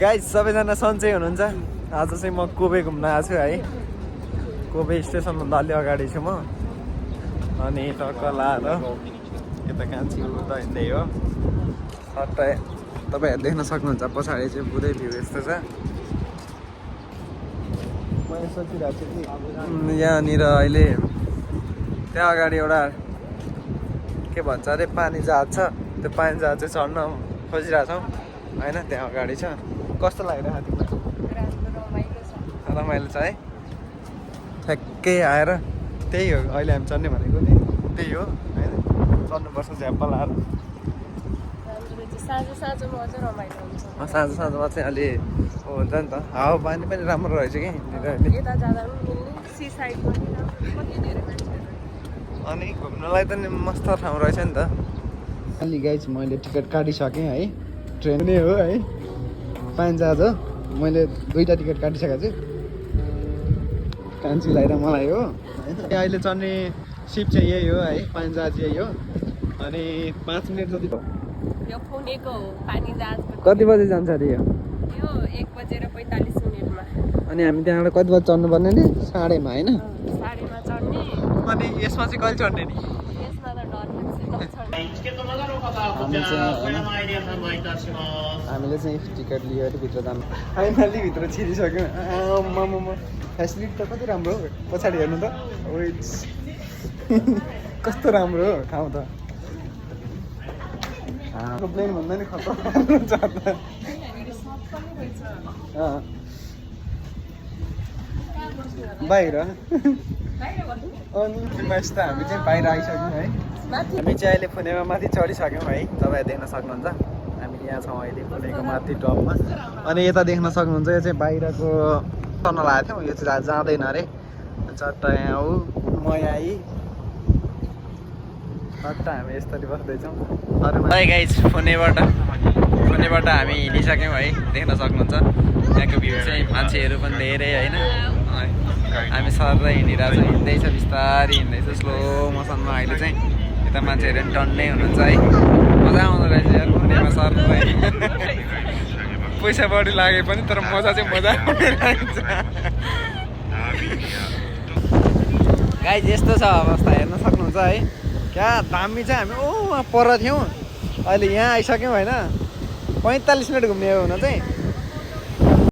Guys सबैजना सन्चै हुनुहुन्छ। आज चाहिँ म कोबे घुम्न आएको छु है। कोबे स्टेसनभन्दा अलि अगाडि छु म। अनि टक्क लाएर यता कान्छी उता हिँड्दै हो। सट्टै तपाईँहरू देख्न सक्नुहुन्छ पछाडि चाहिँ पुरै भ्यू यस्तो छ। मैले सोचिरहेको छु कि यहाँनिर अहिले त्यहाँ अगाडि एउटा के भन्छ अरे पानी जहाज छ। त्यो पानी जहाज चाहिँ चढ्न खोजिरहेको छौँ होइन। त्यहाँ अगाडि छ। कस्तो लागिरहेको तिमीलाई? रमाइलो छ है। ठ्याक्कै आएर त्यही हो अहिले हामी चढ्ने भनेको नि त्यही हो होइन। चढ्नुपर्छ झ्याप्पा लाएर। साँझ साँझमा चाहिँ अलि हुन्छ नि त। हावापानी पनि राम्रो रहेछ कि अनि घुम्नलाई त नि मस्त ठाउँ रहेछ नि त। अलि गाइस मैले टिकट काटिसकेँ है। ट्रेन नै हो है। पानी जहाज हो। मैले 2टा टिकट काटिसकेको छु कान्छीलाई र मलाई हो। अहिले चढ्ने सिप चाहिँ यही हो है। पानी जहाज यही हो। अनि 5 मिनट जति यो पुगेको हो पानी जहाज। कति बजी जान्छ अरे यो? 1:45 अनि हामी त्यहाँबाट कति बजी चढ्नुपर्ने नि? 5:30 होइन? 5:30 चढ्ने। अनि यसमा चाहिँ कहिले चढ्ने नि? यसमा त डर लाग्छ। हामीले चाहिँ टिकट लियो अरे भित्र जानु। फाइनली भित्र छिरिसक्यौँ। फेसिलिटी त कति राम्रो हो। पछाडि हेर्नु त कस्तो राम्रो हो ठाउँ त। प्लेन भन्दा नि खतरा छ त। बाहिर अनि बस त हामी चाहिँ बाहिर आइसक्यौँ है। हामी चाहिँ अहिले फुनेमा माथि चढिसक्यौँ है। तपाईँहरू देख्न सक्नुहुन्छ हामी यहाँ छौँ अहिले फुनेको माथि टपमा। अनि यता देख्न सक्नुहुन्छ यो चाहिँ बाहिरको चढ्न लागेको थियौँ। यो चाहिँ जाँदैन अरे। चट्ट यहाँ हो म आएँ। चट्ट हामी यसरी बस्दैछौँ। है गाइस फुनेबाट हामी हिँडिसक्यौँ है। देख्न सक्नुहुन्छ यहाँको भ्यू चाहिँ मान्छेहरू पनि धेरै होइन। हामी सरलाई हिँडिरहेको छौँ। हिँड्दैछ बिस्तारै हिँड्दैछ स्लो मोसनमा। अहिले चाहिँ यता मान्छेहरू टन्नै हुनुहुन्छ है। मजा आउँदो रहेछ यार फुनेमा सरलाई। पैसा बढी लागे पनि तर मजा चाहिँ मजा आउने रहेछ। गाइस यस्तो छ अवस्था हेर्न सक्नुहुन्छ है। क्या दामी चाहिँ हामी वहाँ पर थियौँ अहिले यहाँ आइसक्यौँ होइन। 45 मिनट घुम्ने हो हुन चाहिँ।